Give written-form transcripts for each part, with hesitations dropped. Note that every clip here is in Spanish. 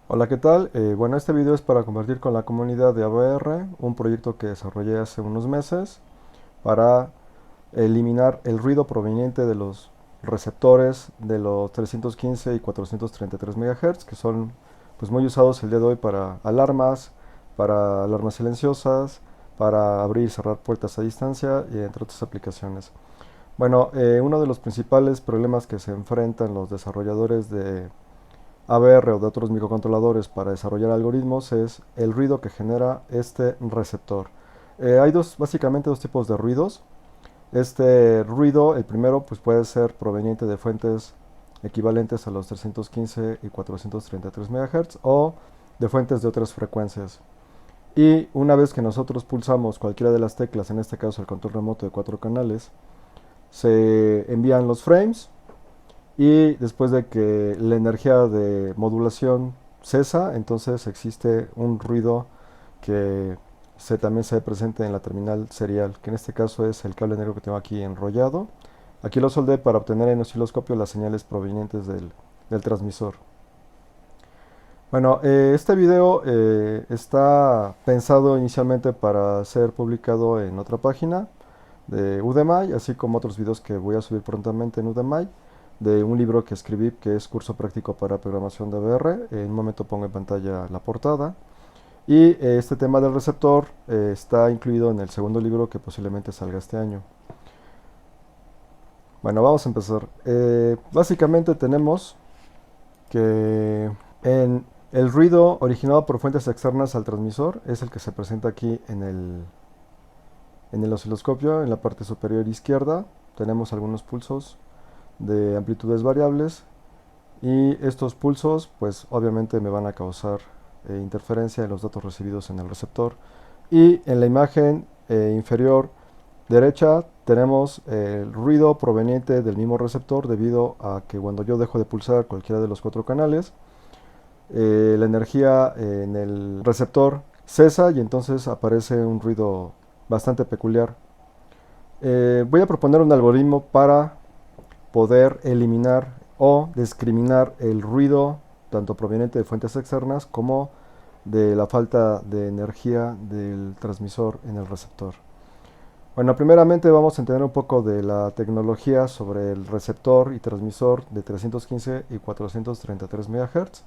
Hola, ¿qué tal? Bueno, este video es para compartir con la comunidad de AVR un proyecto que desarrollé hace unos meses para eliminar el ruido proveniente de los receptores de los 315 y 433 MHz, que son pues muy usados el día de hoy para alarmas silenciosas, para abrir y cerrar puertas a distancia y entre otras aplicaciones. Bueno, uno de los principales problemas que se enfrentan los desarrolladores de ABR o de otros microcontroladores para desarrollar algoritmos es el ruido que genera este receptor. Hay básicamente dos tipos de ruidos. Este ruido, el primero, pues puede ser proveniente de fuentes equivalentes a los 315 y 433 MHz o de fuentes de otras frecuencias. Y una vez que nosotros pulsamos cualquiera de las teclas, en este caso el control remoto de 4 canales, se envían los frames y después de que la energía de modulación cesa, entonces existe un ruido que también se presente en la terminal serial, que en este caso es el cable negro que tengo aquí enrollado. Aquí lo soldé para obtener en osciloscopio las señales provenientes del transmisor. Bueno, este video está pensado inicialmente para ser publicado en otra página de Udemy, así como otros videos que voy a subir prontamente en Udemy, de un libro que escribí que es Curso Práctico para Programación de VR. En un momento pongo en pantalla la portada. Y este tema del receptor está incluido en el segundo libro que posiblemente salga este año. Bueno, vamos a empezar. Básicamente tenemos que en el ruido originado por fuentes externas al transmisor es el que se presenta aquí en el osciloscopio, en la parte superior izquierda. Tenemos algunos pulsos de amplitudes variables y estos pulsos pues obviamente me van a causar interferencia en los datos recibidos en el receptor. Y en la imagen inferior derecha tenemos el ruido proveniente del mismo receptor debido a que cuando yo dejo de pulsar cualquiera de los 4 canales, la energía en el receptor cesa y entonces aparece un ruido bastante peculiar. Voy a proponer un algoritmo para poder eliminar o discriminar el ruido tanto proveniente de fuentes externas como de la falta de energía del transmisor en el receptor. Bueno, primeramente vamos a entender un poco de la tecnología sobre el receptor y transmisor de 315 y 433 MHz.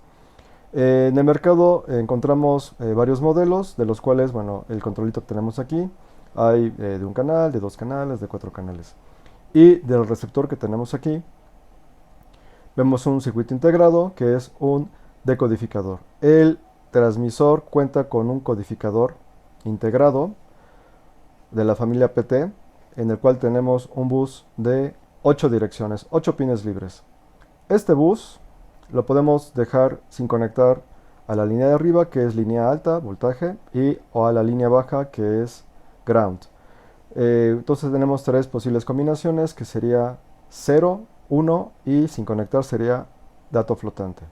En el mercado encontramos varios modelos, de los cuales, bueno, el controlito que tenemos aquí, hay de un canal, de 2 canales, de 4 canales. Y del receptor que tenemos aquí, vemos un circuito integrado que es un decodificador. El transmisor cuenta con un codificador integrado de la familia PT, en el cual tenemos un bus de 8 direcciones, 8 pines libres. Este bus lo podemos dejar sin conectar a la línea de arriba, que es línea alta, voltaje, o a la línea baja, que es ground. Entonces tenemos tres posibles combinaciones, que sería 0, 1 y sin conectar sería dato flotante.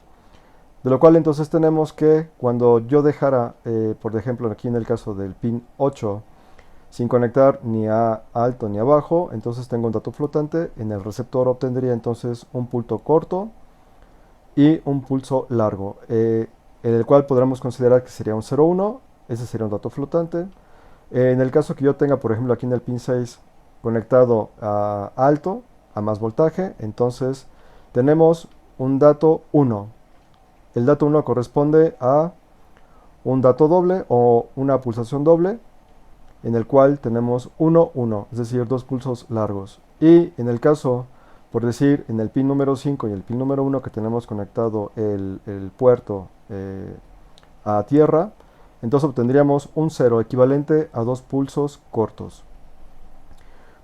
De lo cual entonces tenemos que cuando yo dejara, por ejemplo aquí en el caso del pin 8, sin conectar ni a alto ni a bajo, entonces tengo un dato flotante. En el receptor obtendría entonces un pulso corto y un pulso largo, en el cual podríamos considerar que sería un 0,1, ese sería un dato flotante. En el caso que yo tenga, por ejemplo, aquí en el pin 6 conectado a alto, a más voltaje, entonces tenemos un dato 1. El dato 1 corresponde a un dato doble o una pulsación doble, en el cual tenemos 1, 1, es decir, dos pulsos largos. Y en el caso, por decir, en el pin número 5 y el pin número 1 que tenemos conectado el puerto a tierra, entonces obtendríamos un 0 equivalente a dos pulsos cortos.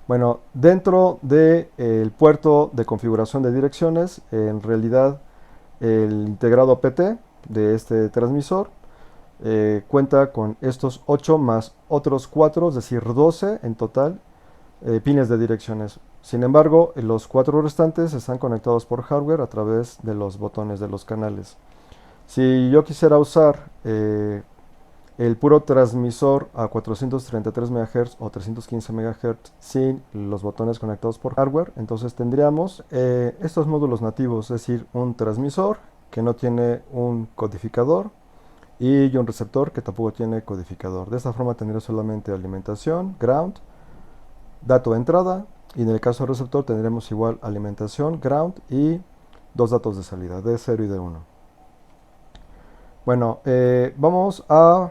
Bueno, dentro del puerto de configuración de direcciones, en realidad el integrado PT de este transmisor cuenta con estos 8 más otros 4, es decir, 12 en total pines de direcciones. Sin embargo, los 4 restantes están conectados por hardware a través de los botones de los canales. Si yo quisiera usar el puro transmisor a 433 MHz o 315 MHz sin los botones conectados por hardware, entonces tendríamos estos módulos nativos, es decir, un transmisor que no tiene un codificador y un receptor que tampoco tiene codificador. De esta forma tendría solamente alimentación, ground, dato de entrada, y en el caso del receptor tendremos igual alimentación, ground y dos datos de salida, D0 y D1. Bueno, vamos a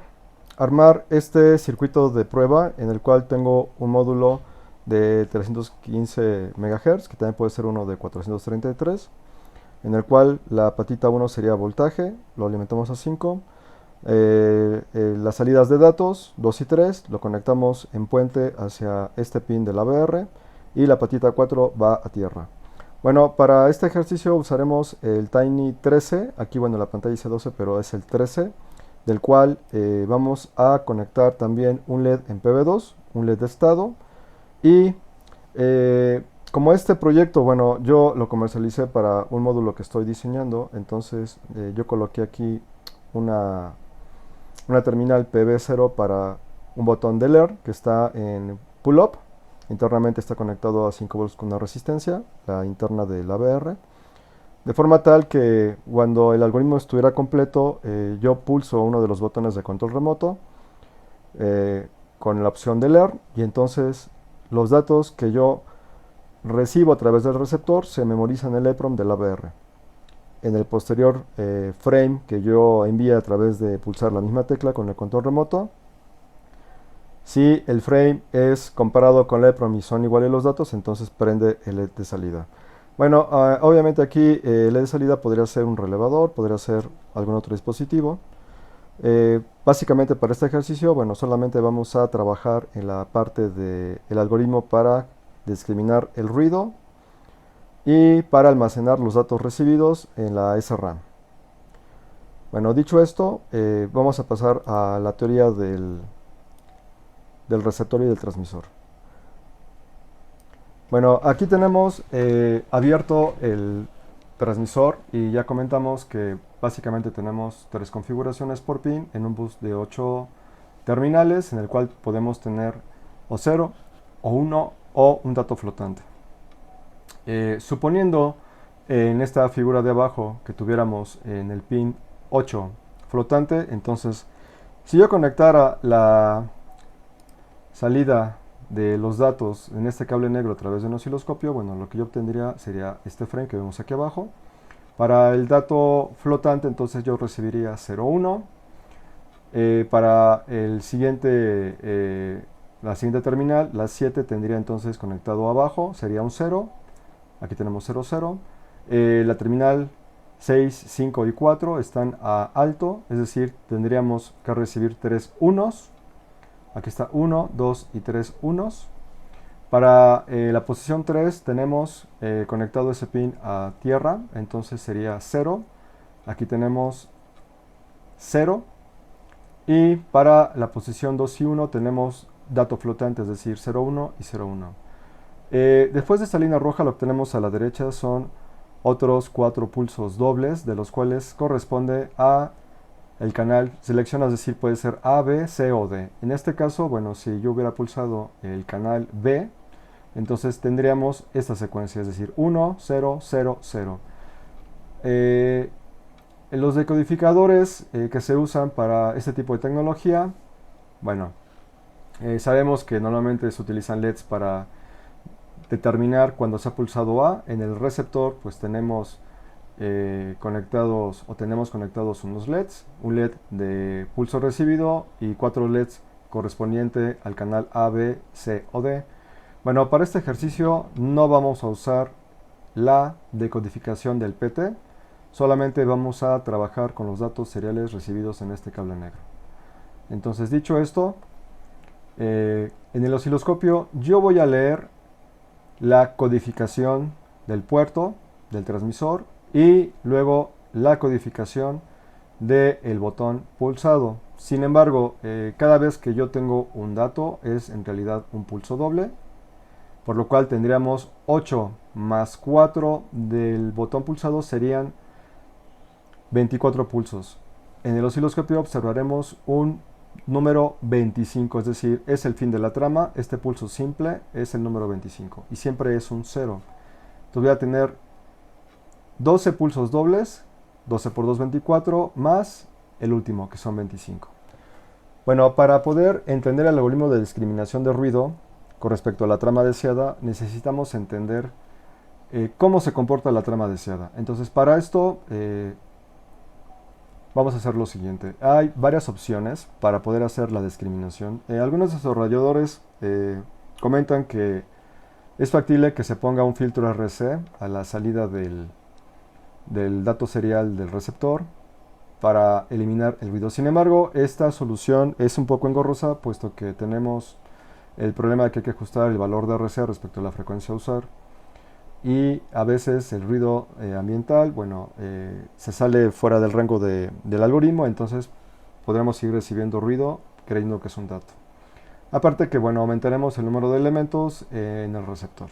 armar este circuito de prueba en el cual tengo un módulo de 315 MHz, que también puede ser uno de 433, en el cual la patita 1 sería voltaje, lo alimentamos a 5. Las salidas de datos 2 y 3 lo conectamos en puente hacia este pin del ABR y la patita 4 va a tierra. Bueno, para este ejercicio usaremos el Tiny 13, aquí bueno la pantalla dice 12 pero es el 13, del cual vamos a conectar también un LED en PV2, un LED de estado, y como este proyecto, bueno, yo lo comercialicé para un módulo que estoy diseñando, entonces yo coloqué aquí una terminal PV0 para un botón de LED que está en pull up. Internamente está conectado a 5 volts con una resistencia, la interna del ABR. De forma tal que cuando el algoritmo estuviera completo, yo pulso uno de los botones de control remoto con la opción de leer, y entonces los datos que yo recibo a través del receptor se memorizan en el EEPROM del ABR. En el posterior frame que yo envíe a través de pulsar la misma tecla con el control remoto, si el frame es comparado con el EEPROM y son iguales los datos, entonces prende el LED de salida. Bueno, obviamente aquí el LED de salida podría ser un relevador, podría ser algún otro dispositivo. Básicamente para este ejercicio, bueno, solamente vamos a trabajar en la parte del algoritmo para discriminar el ruido y para almacenar los datos recibidos en la SRAM. Bueno, dicho esto, vamos a pasar a la teoría del receptor y del transmisor. Bueno, aquí tenemos abierto el transmisor y ya comentamos que básicamente tenemos 3 configuraciones por pin en un bus de 8 terminales, en el cual podemos tener o 0 o 1 o un dato flotante. Suponiendo en esta figura de abajo que tuviéramos en el pin 8 flotante, entonces si yo conectara la salida de los datos en este cable negro a través de un osciloscopio, bueno, lo que yo obtendría sería este frame que vemos aquí abajo. Para el dato flotante, entonces yo recibiría 0,1. Para el siguiente, la siguiente terminal, la 7, tendría entonces conectado abajo, sería un 0. Aquí tenemos 0, 0. La terminal 6, 5 y 4 están a alto, es decir, tendríamos que recibir 3 unos. Aquí está 1, 2 y 3 unos. Para la posición 3 tenemos conectado ese pin a tierra, entonces sería 0. Aquí tenemos 0. Y para la posición 2 y 1 tenemos dato flotante, es decir, 0, 1 y 0, 1. Después de esta línea roja lo que tenemos a la derecha son otros 4 pulsos dobles, de los cuales corresponde a el canal selecciona, es decir, puede ser A, B, C o D. En este caso, bueno, si yo hubiera pulsado el canal B, entonces tendríamos esta secuencia, es decir, 1, 0, 0, 0. Los decodificadores que se usan para este tipo de tecnología, bueno, sabemos que normalmente se utilizan LEDs para determinar cuando se ha pulsado A. En el receptor, pues tenemos conectados o tenemos conectados unos LEDs, un LED de pulso recibido y 4 LEDs correspondiente al canal A, B, C o D. Bueno, para este ejercicio no vamos a usar la decodificación del PT, solamente vamos a trabajar con los datos seriales recibidos en este cable negro. Entonces, dicho esto, en el osciloscopio yo voy a leer la codificación del puerto, del transmisor, y luego la codificación del botón pulsado. Sin embargo, cada vez que yo tengo un dato es en realidad un pulso doble, por lo cual tendríamos 8 más 4 del botón pulsado serían 24 pulsos. En el osciloscopio observaremos un número 25, es decir, es el fin de la trama. Este pulso simple es el número 25 y siempre es un 0. Entonces voy a tener 12 pulsos dobles 12 por 2, 24, más el último, que son 25. Bueno, para poder entender el algoritmo de discriminación de ruido con respecto a la trama deseada, necesitamos entender cómo se comporta la trama deseada. Entonces, para esto, vamos a hacer lo siguiente. Hay varias opciones para poder hacer la discriminación. Algunos desarrolladores comentan que es factible que se ponga un filtro RC a la salida del dato serial del receptor para eliminar el ruido. Sin embargo, esta solución es un poco engorrosa, puesto que tenemos el problema de que hay que ajustar el valor de RC respecto a la frecuencia a usar. Y a veces el ruido ambiental, bueno, se sale fuera del rango del algoritmo, entonces podremos seguir recibiendo ruido creyendo que es un dato. Aparte que, bueno, aumentaremos el número de elementos en el receptor.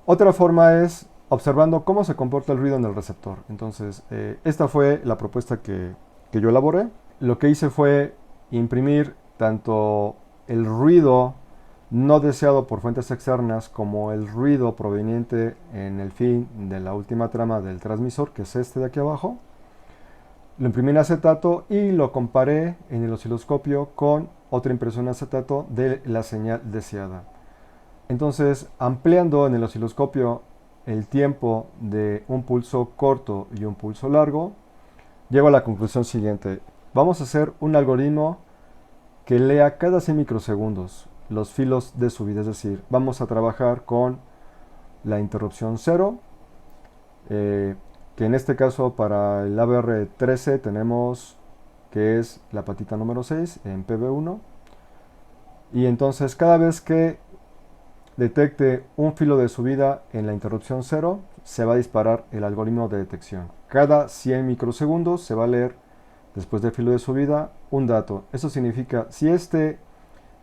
Otra forma es observando cómo se comporta el ruido en el receptor. Entonces, esta fue la propuesta que yo elaboré. Lo que hice fue imprimir tanto el ruido no deseado por fuentes externas como el ruido proveniente en el fin de la última trama del transmisor, que es este de aquí abajo. Lo imprimí en acetato y lo comparé en el osciloscopio con otra impresión en acetato de la señal deseada. Entonces, ampliando en el osciloscopio el tiempo de un pulso corto y un pulso largo, llego a la conclusión siguiente. Vamos a hacer un algoritmo que lea cada 100 microsegundos los filos de subida, es decir, vamos a trabajar con la interrupción 0, que en este caso para el ABR13 tenemos que es la patita número 6 en PB1, y entonces cada vez que detecte un filo de subida en la interrupción 0, se va a disparar el algoritmo de detección. Cada 100 microsegundos se va a leer, después del filo de subida, un dato. Eso significa, si este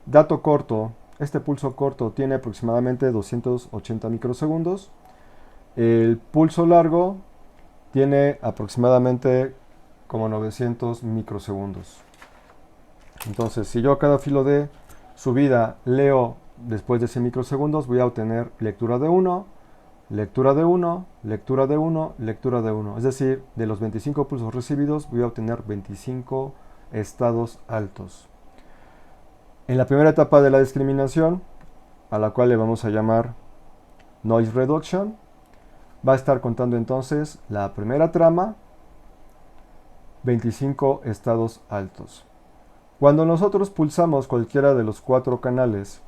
dato corto, este pulso corto tiene aproximadamente 280 microsegundos, el pulso largo tiene aproximadamente como 900 microsegundos. Entonces, si yo cada filo de subida leo después de 100 microsegundos, voy a obtener lectura de 1, lectura de 1, lectura de 1, lectura de 1. Es decir, de los 25 pulsos recibidos voy a obtener 25 estados altos. En la primera etapa de la discriminación, a la cual le vamos a llamar Noise Reduction, va a estar contando entonces la primera trama, 25 estados altos. Cuando nosotros pulsamos cualquiera de los 4 canales,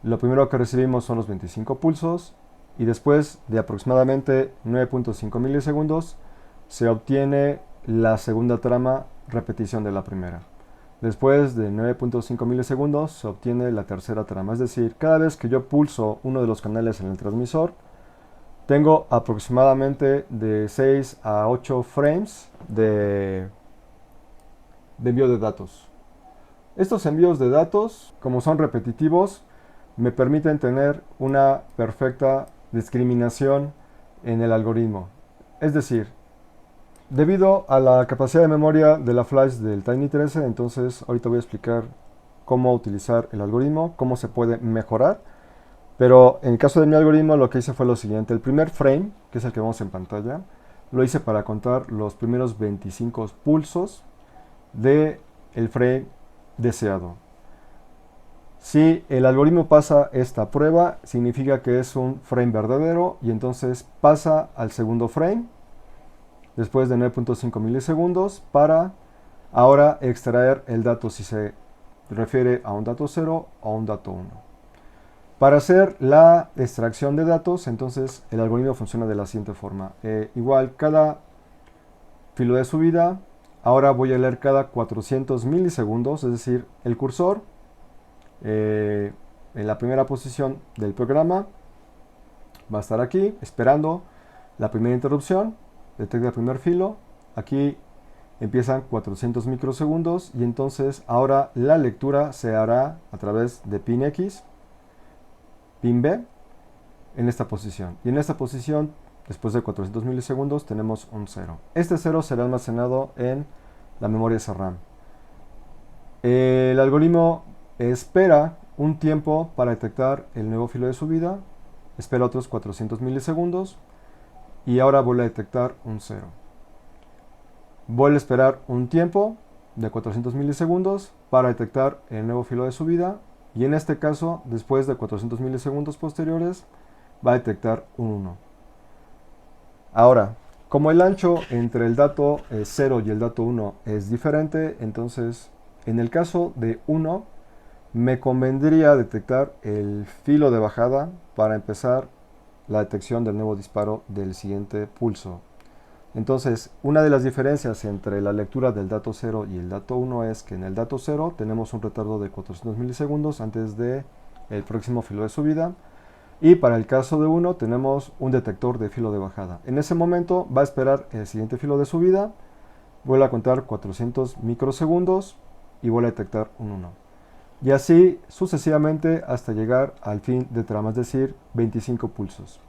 lo primero que recibimos son los 25 pulsos y después de aproximadamente 9.5 milisegundos se obtiene la segunda trama, repetición de la primera. Después de 9.5 milisegundos se obtiene la tercera trama, es decir, cada vez que yo pulso uno de los canales en el transmisor, tengo aproximadamente de 6 a 8 frames de envío de datos. Estos envíos de datos, como son repetitivos, me permiten tener una perfecta discriminación en el algoritmo. Es decir, debido a la capacidad de memoria de la flash del Tiny 13, entonces ahorita voy a explicar cómo utilizar el algoritmo, cómo se puede mejorar. Pero en el caso de mi algoritmo lo que hice fue lo siguiente. El primer frame, que es el que vemos en pantalla, lo hice para contar los primeros 25 pulsos del frame deseado. Si el algoritmo pasa esta prueba, significa que es un frame verdadero y entonces pasa al segundo frame después de 9.5 milisegundos para ahora extraer el dato si se refiere a un dato 0 o a un dato 1. Para hacer la extracción de datos, entonces el algoritmo funciona de la siguiente forma. Igual cada filo de subida, ahora voy a leer cada 400 milisegundos, es decir, el cursor en la primera posición del programa va a estar aquí esperando la primera interrupción, detecta el primer filo, aquí empiezan 400 microsegundos y entonces ahora la lectura se hará a través de pin X, pin B, en esta posición. Y en esta posición, después de 400 milisegundos, tenemos un 0. Este 0 será almacenado en la memoria SRAM. El algoritmo espera un tiempo para detectar el nuevo filo de subida, espera otros 400 milisegundos y ahora vuelve a detectar un 0. Vuelve a esperar un tiempo de 400 milisegundos para detectar el nuevo filo de subida, y en este caso, después de 400 milisegundos posteriores, va a detectar un 1. Ahora, como el ancho entre el dato 0 y el dato 1 es diferente, entonces en el caso de 1 me convendría detectar el filo de bajada para empezar la detección del nuevo disparo del siguiente pulso. Entonces, una de las diferencias entre la lectura del dato 0 y el dato 1 es que en el dato 0 tenemos un retardo de 400 milisegundos antes de el próximo filo de subida, y para el caso de 1 tenemos un detector de filo de bajada. En ese momento va a esperar el siguiente filo de subida, vuelve a contar 400 microsegundos y vuelve a detectar un 1. Y así sucesivamente hasta llegar al fin de trama, es decir, 25 pulsos.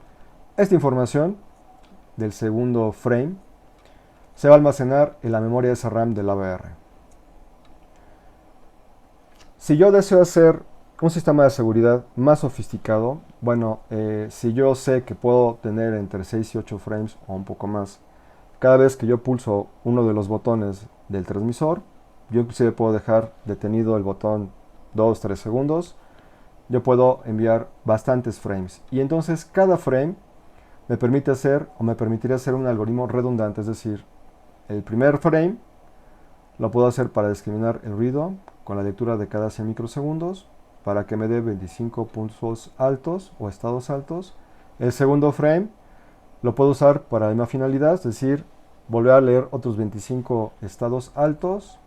Esta información del segundo frame se va a almacenar en la memoria SRAM del AVR. Si yo deseo hacer un sistema de seguridad más sofisticado, bueno, si yo sé que puedo tener entre 6 y 8 frames o un poco más, cada vez que yo pulso uno de los botones del transmisor, yo inclusive puedo dejar detenido el botón 2-3 segundos, yo puedo enviar bastantes frames. Y entonces cada frame me permite hacer o me permitiría hacer un algoritmo redundante, es decir, el primer frame lo puedo hacer para discriminar el ruido con la lectura de cada 100 microsegundos para que me dé 25 pulsos altos o estados altos. El segundo frame lo puedo usar para la misma finalidad, es decir, volver a leer otros 25 estados altos.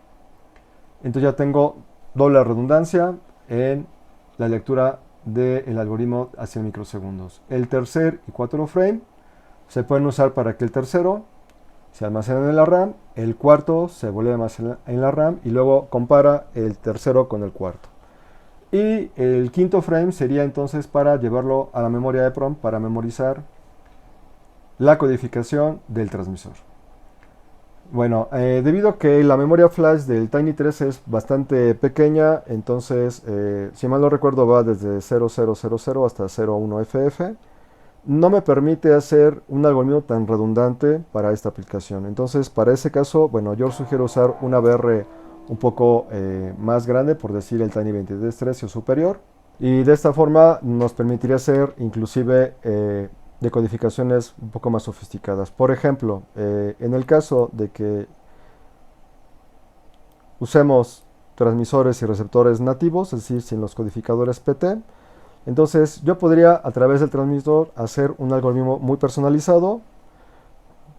Entonces ya tengo doble redundancia en la lectura del algoritmo hacia microsegundos. El tercer y cuarto frame se pueden usar para que el tercero se almacena en la RAM, el cuarto se vuelve a almacenar en la RAM y luego compara el tercero con el cuarto. Y el quinto frame sería entonces para llevarlo a la memoria EPROM para memorizar la codificación del transmisor. Bueno, debido a que la memoria flash del Tiny 3 es bastante pequeña, entonces, si mal no recuerdo, va desde 0000 hasta 01FF, no me permite hacer un algoritmo tan redundante para esta aplicación. Entonces, para ese caso, bueno, yo sugiero usar una VR un poco más grande, por decir el Tiny 2313 o superior. Y de esta forma nos permitiría hacer inclusive decodificaciones un poco más sofisticadas. Por ejemplo, en el caso de que usemos transmisores y receptores nativos, es decir, sin los codificadores PT, entonces yo podría a través del transmisor hacer un algoritmo muy personalizado,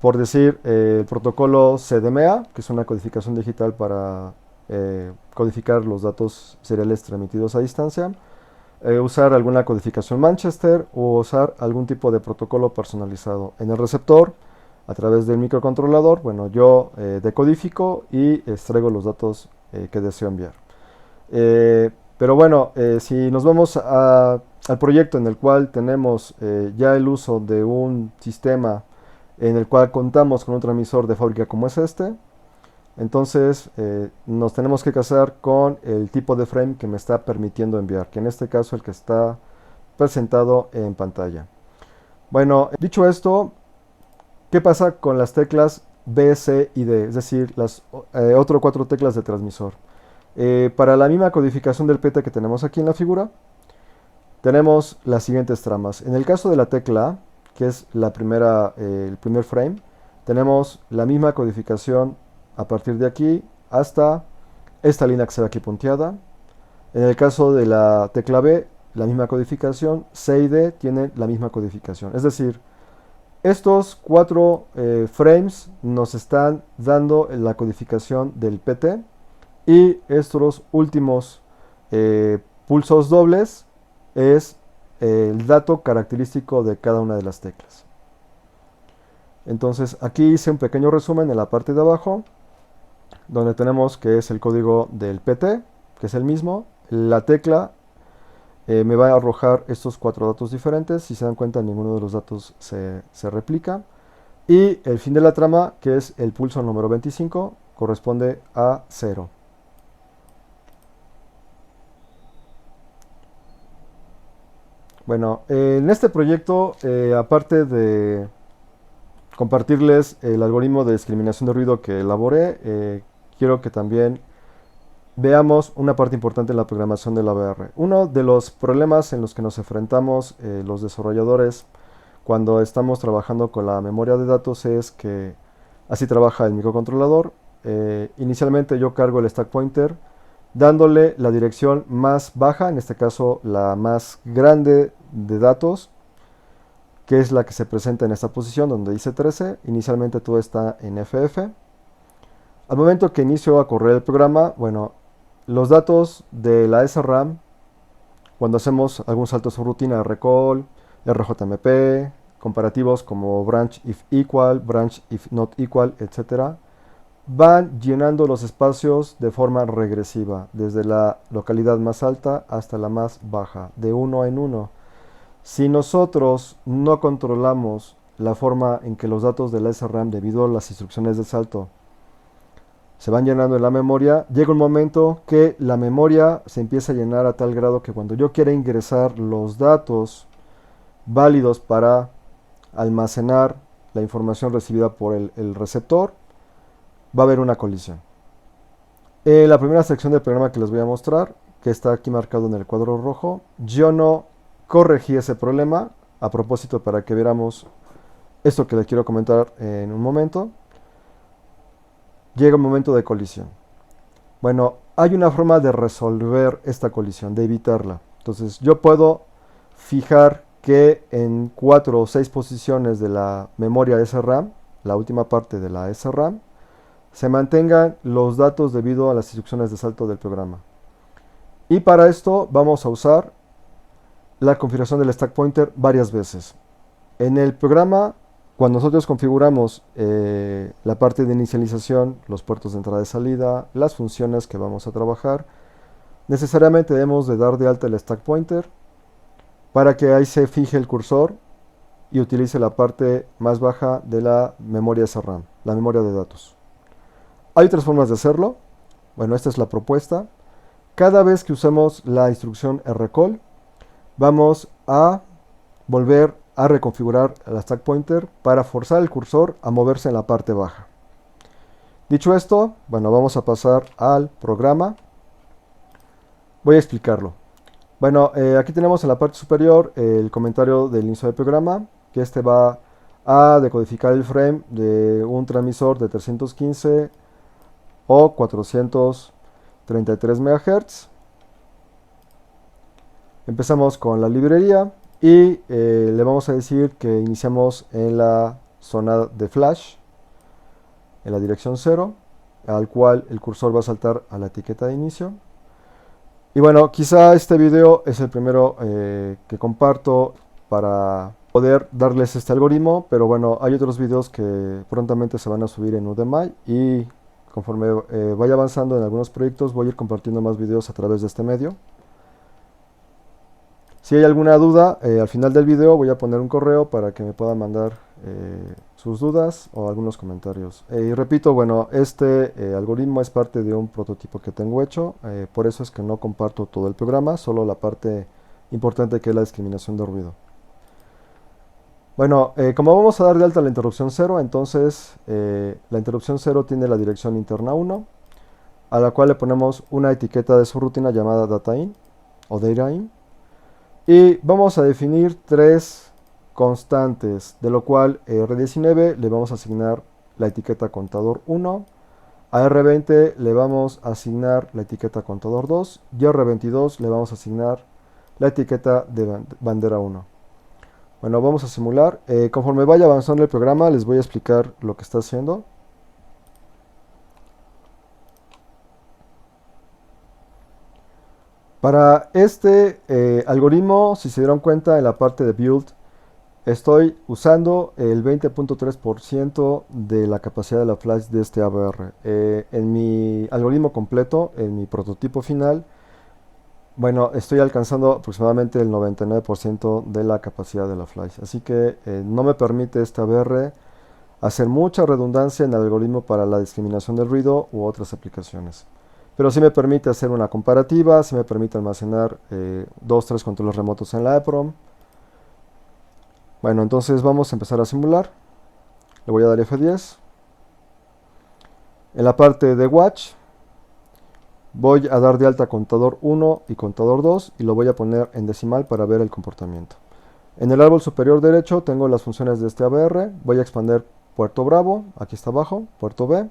por decir el protocolo CDMA, que es una codificación digital para codificar los datos seriales transmitidos a distancia, usar alguna codificación Manchester o usar algún tipo de protocolo personalizado. En el receptor, a través del microcontrolador, bueno, yo decodifico y extraigo los datos que deseo enviar. Pero bueno, si nos vamos al proyecto en el cual tenemos ya el uso de un sistema en el cual contamos con un transmisor de fábrica como es este, entonces nos tenemos que casar con el tipo de frame que me está permitiendo enviar, que en este caso el que está presentado en pantalla. Bueno, dicho esto, ¿qué pasa con las teclas B, C y D? Es decir, las otras cuatro teclas de transmisor. Para la misma codificación del PT que tenemos aquí en la figura, tenemos las siguientes tramas. En el caso de la tecla A, que es la primera, el primer frame, tenemos la misma codificación a partir de aquí hasta esta línea que se ve aquí punteada. En el caso de la tecla B, la misma codificación, C y D tienen la misma codificación. Es decir, estos cuatro frames nos están dando la codificación del PT, y estos últimos pulsos dobles es el dato característico de cada una de las teclas. Entonces aquí hice un pequeño resumen en la parte de abajo, donde tenemos que es el código del PT, que es el mismo. La tecla me va a arrojar estos cuatro datos diferentes. Si se dan cuenta, ninguno de los datos se replica. Y el fin de la trama, que es el pulso número 25, corresponde a 0. Bueno, en este proyecto, aparte de compartirles el algoritmo de discriminación de ruido que elaboré. Quiero que también veamos una parte importante en la programación de la VR. Uno de los problemas en los que nos enfrentamos los desarrolladores cuando estamos trabajando con la memoria de datos es que así trabaja el microcontrolador. Inicialmente yo cargo el stack pointer dándole la dirección más baja, en este caso la más grande de datos, que es la que se presenta en esta posición donde dice 13. Inicialmente todo está en FF. Al momento que inicio a correr el programa, bueno, los datos de la SRAM, cuando hacemos algún salto subrutina, recall, RJMP, comparativos como branch if equal, branch if not equal, etc., van llenando los espacios de forma regresiva, desde la localidad más alta hasta la más baja, de uno en uno. Si nosotros no controlamos la forma en que los datos de la SRAM, debido a las instrucciones de salto, se van llenando en la memoria, llega un momento que la memoria se empieza a llenar a tal grado que cuando yo quiera ingresar los datos válidos para almacenar la información recibida por el receptor, va a haber una colisión. La primera sección del programa que les voy a mostrar, que está aquí marcado en el cuadro rojo, yo no corregí ese problema, a propósito para que viéramos esto que les quiero comentar en un momento. Llega un momento de colisión. Bueno, hay una forma de resolver esta colisión, de evitarla. Entonces yo puedo fijar que en 4 o 6 posiciones de la memoria SRAM, la última parte de la SRAM, se mantengan los datos debido a las instrucciones de salto del programa. Y para esto vamos a usar la configuración del stack pointer varias veces. En el programa, cuando nosotros configuramos la parte de inicialización, los puertos de entrada y salida, las funciones que vamos a trabajar, necesariamente debemos de dar de alta el stack pointer para que ahí se fije el cursor y utilice la parte más baja de la memoria SRAM, la memoria de datos. Hay otras formas de hacerlo. Bueno, esta es la propuesta. Cada vez que usemos la instrucción recall, vamos a volver a reconfigurar el stack pointer para forzar el cursor a moverse en la parte baja. Dicho esto, bueno, vamos a pasar al programa. Voy a explicarlo. Bueno, aquí tenemos en la parte superior el comentario del inicio del programa, que este va a decodificar el frame de un transmisor de 315 o 433 MHz. Empezamos con la librería y le vamos a decir que iniciamos en la zona de flash, en la dirección 0, al cual el cursor va a saltar a la etiqueta de inicio. Y bueno, quizá este video es el primero que comparto para poder darles este algoritmo, pero bueno, hay otros videos que prontamente se van a subir en Udemy y conforme vaya avanzando en algunos proyectos voy a ir compartiendo más videos a través de este medio. Si hay alguna duda, al final del video voy a poner un correo para que me puedan mandar sus dudas o algunos comentarios. Y repito, bueno, este algoritmo es parte de un prototipo que tengo hecho, por eso es que no comparto todo el programa, solo la parte importante que es la discriminación de ruido. Bueno, como vamos a dar de alta la interrupción 0, entonces la interrupción 0 tiene la dirección interna 1, a la cual le ponemos una etiqueta de subrutina llamada dataIn o dataIn. Y vamos a definir 3 constantes, de lo cual R19 le vamos a asignar la etiqueta contador 1, a R20 le vamos a asignar la etiqueta contador 2 y a R22 le vamos a asignar la etiqueta de bandera 1. Bueno, vamos a simular. Conforme vaya avanzando el programa les voy a explicar lo que está haciendo. Para este algoritmo, si se dieron cuenta en la parte de build, estoy usando el 20.3% de la capacidad de la flash de este AVR. En mi algoritmo completo, en mi prototipo final, bueno, estoy alcanzando aproximadamente el 99% de la capacidad de la flash. Así que no me permite este AVR hacer mucha redundancia en el algoritmo para la discriminación del ruido u otras aplicaciones. Pero sí me permite hacer una comparativa, sí me permite almacenar 2-3 controles remotos en la EEPROM. Bueno, entonces vamos a empezar a simular. Le voy a dar F10. En la parte de Watch voy a dar de alta contador 1 y contador 2 y lo voy a poner en decimal para ver el comportamiento. En el árbol superior derecho tengo las funciones de este ABR. Voy a expander puerto Bravo, aquí está abajo, puerto B,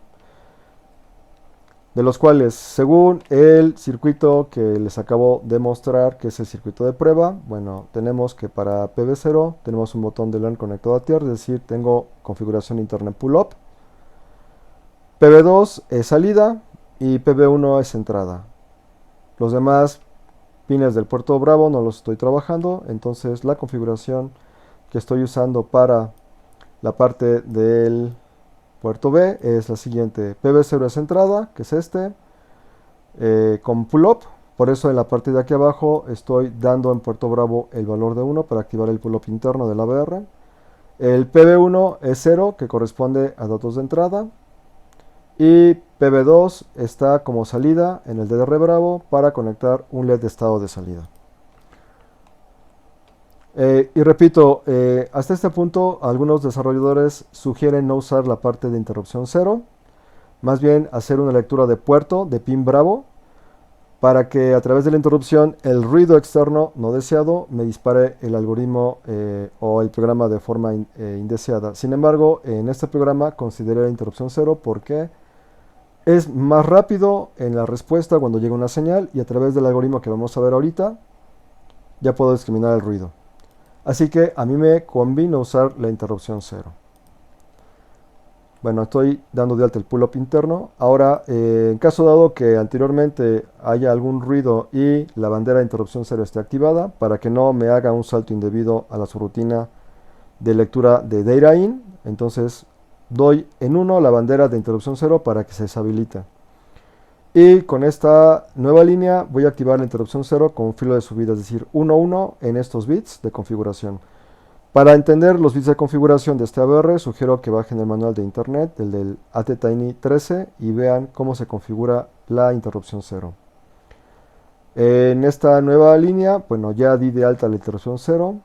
de los cuales, según el circuito que les acabo de mostrar, que es el circuito de prueba, bueno, tenemos que para PB0 tenemos un botón de LAN conectado a tierra, es decir, tengo configuración interna pull-up. PB2 es salida y PB1 es entrada. Los demás pines del puerto Bravo no los estoy trabajando, entonces la configuración que estoy usando para la parte del puerto B es la siguiente: PB0 es entrada, que es este, con pull-up. Por eso en la parte de aquí abajo estoy dando en puerto Bravo el valor de 1 para activar el pull-up interno del ABR. El PB1 es 0, que corresponde a datos de entrada. Y PB2 está como salida en el DDR Bravo para conectar un LED de estado de salida. Y repito, hasta este punto algunos desarrolladores sugieren no usar la parte de interrupción 0, más bien hacer una lectura de puerto de pin Bravo para que a través de la interrupción el ruido externo no deseado me dispare el algoritmo o el programa de forma indeseada. Sin embargo, en este programa consideré la interrupción 0 porque es más rápido en la respuesta cuando llega una señal y a través del algoritmo que vamos a ver ahorita ya puedo discriminar el ruido. Así que a mí me convino usar la interrupción 0. Bueno, estoy dando de alta el pull-up interno. Ahora, en caso dado que anteriormente haya algún ruido y la bandera de interrupción 0 esté activada, para que no me haga un salto indebido a la subrutina de lectura de data in, entonces doy en 1 la bandera de interrupción 0 para que se deshabilite. Y con esta nueva línea voy a activar la interrupción 0 con filo de subida, es decir, 1, 1 en estos bits de configuración. Para entender los bits de configuración de este ABR, sugiero que bajen el manual de internet, el del ATtiny 13, y vean cómo se configura la interrupción 0. En esta nueva línea, bueno, ya di de alta la interrupción 0.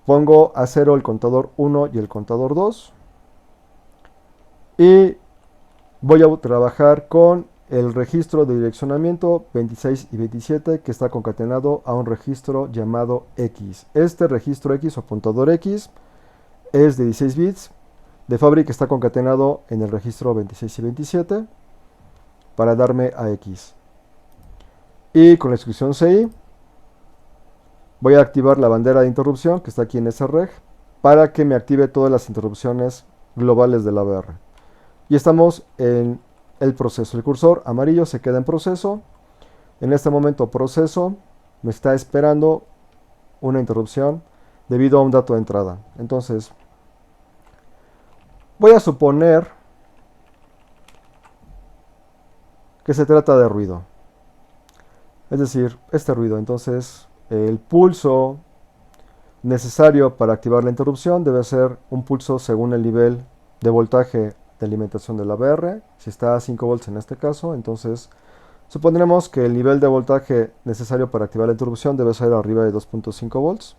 Pongo a 0 el contador 1 y el contador 2. Y voy a trabajar con el registro de direccionamiento 26 y 27 que está concatenado a un registro llamado X. Este registro X o apuntador X es de 16 bits. De fábrica está concatenado en el registro 26 y 27 para darme a X. Y con la instrucción CI voy a activar la bandera de interrupción que está aquí en ese reg para que me active todas las interrupciones globales del ABR. Y estamos en el proceso. El cursor amarillo se queda en proceso. En este momento proceso me está esperando una interrupción debido a un dato de entrada. Entonces voy a suponer que se trata de ruido. Es decir, este ruido. Entonces el pulso necesario para activar la interrupción debe ser un pulso según el nivel de voltaje de alimentación del ABR. Si está a 5 volts en este caso, entonces supondremos que el nivel de voltaje necesario para activar la interrupción debe ser arriba de 2.5 volts.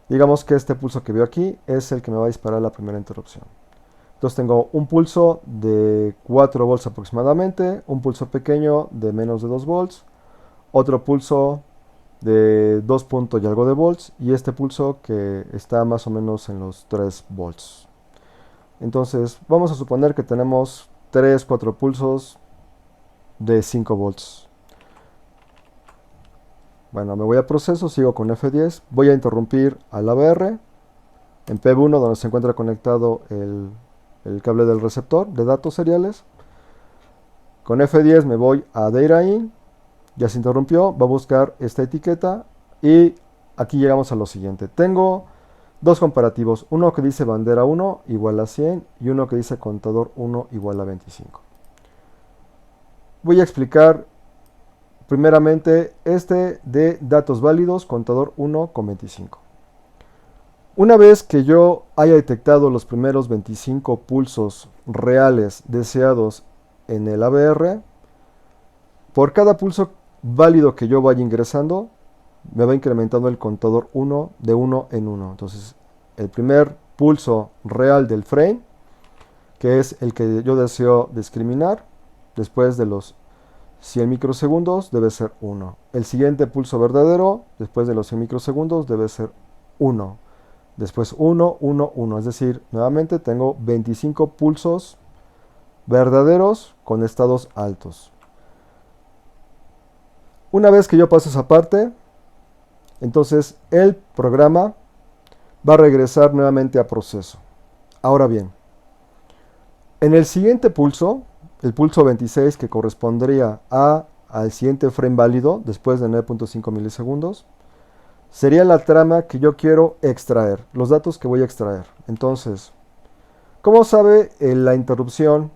Digamos que este pulso que veo aquí es el que me va a disparar la primera interrupción. Entonces tengo un pulso de 4 volts aproximadamente, un pulso pequeño de menos de 2 volts, otro pulso de 2 puntos y algo de volts, y este pulso que está más o menos en los 3 volts. Entonces vamos a suponer que tenemos 3-4 pulsos de 5 volts. Bueno, me voy a proceso, sigo con F10, voy a interrumpir al ABR en P1 donde se encuentra conectado el cable del receptor de datos seriales. Con F10 me voy a Data In, ya se interrumpió, va a buscar esta etiqueta y aquí llegamos a lo siguiente. Tengo dos comparativos, uno que dice bandera 1 igual a 100 y uno que dice contador 1 igual a 25. Voy a explicar primeramente este de datos válidos, contador 1 con 25. Una vez que yo haya detectado los primeros 25 pulsos reales deseados en el ABR, por cada pulso válido que yo vaya ingresando, me va incrementando el contador 1 de 1 en 1. Entonces, el primer pulso real del frame, que es el que yo deseo discriminar. Después de los 100 microsegundos debe ser 1. El siguiente pulso verdadero, después de los 100 microsegundos, debe ser 1. Después 1, 1, 1. Es decir, nuevamente tengo 25 pulsos verdaderos con estados altos. Una vez que yo paso esa parte, entonces el programa va a regresar nuevamente a proceso. Ahora bien, en el siguiente pulso, el pulso 26, que correspondería al siguiente frame válido después de 9.5 milisegundos, sería la trama que yo quiero extraer, los datos que voy a extraer. Entonces, ¿cómo sabe la interrupción,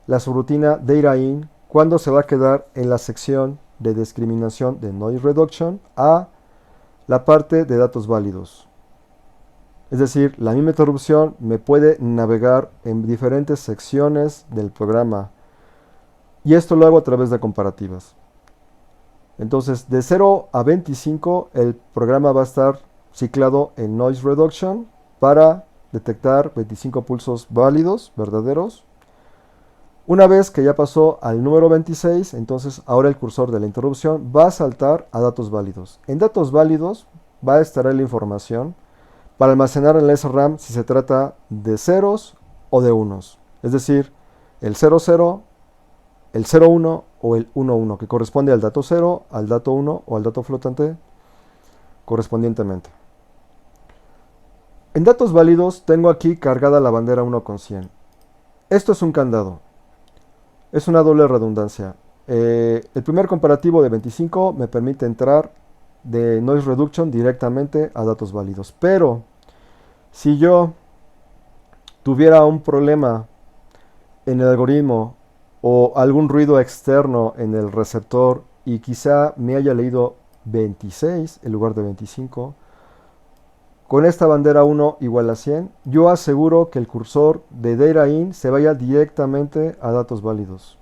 la subrutina data_in, cuándo se va a quedar en la sección de discriminación de noise reduction a la parte de datos válidos? Es decir, la misma interrupción me puede navegar en diferentes secciones del programa. Y esto lo hago a través de comparativas. Entonces, de 0 a 25, el programa va a estar ciclado en noise reduction para detectar 25 pulsos válidos, verdaderos. Una vez que ya pasó al número 26, entonces ahora el cursor de la interrupción va a saltar a datos válidos. En datos válidos va a estar la información para almacenar en la SRAM si se trata de ceros o de unos. Es decir, el 00, el 01 o el 11, que corresponde al dato 0, al dato 1 o al dato flotante correspondientemente. En datos válidos tengo aquí cargada la bandera 1,100. Esto es un candado. Es una doble redundancia. El primer comparativo de 25 me permite entrar de noise reduction directamente a datos válidos. Pero si yo tuviera un problema en el algoritmo o algún ruido externo en el receptor y quizá me haya leído 26 en lugar de 25, con esta bandera 1 igual a 100, yo aseguro que el cursor de data_in se vaya directamente a datos válidos.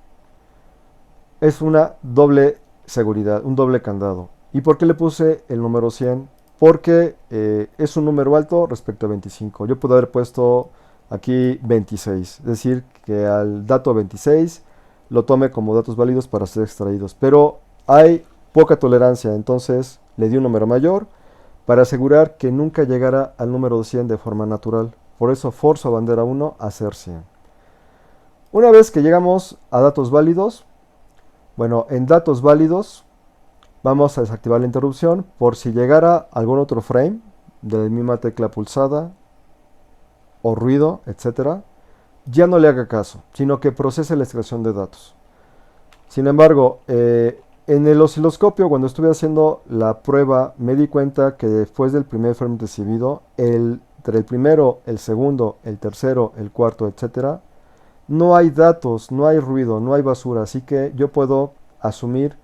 Es una doble seguridad, un doble candado. ¿Y por qué le puse el número 100? Porque es un número alto respecto a 25. Yo puedo haber puesto aquí 26, es decir, que al dato 26 lo tome como datos válidos para ser extraídos. Pero hay poca tolerancia, entonces le di un número mayor para asegurar que nunca llegara al número 100 de forma natural. Por eso forzo a bandera 1 a ser 100. Una vez que llegamos a datos válidos, bueno, en datos válidos vamos a desactivar la interrupción por si llegara algún otro frame de la misma tecla pulsada o ruido, etcétera, ya no le haga caso, sino que procese la extracción de datos. Sin embargo, en el osciloscopio, cuando estuve haciendo la prueba, me di cuenta que después del primer frame recibido, entre el primero, el segundo, el tercero, el cuarto, etcétera, no hay datos, no hay ruido, no hay basura, así que yo puedo asumir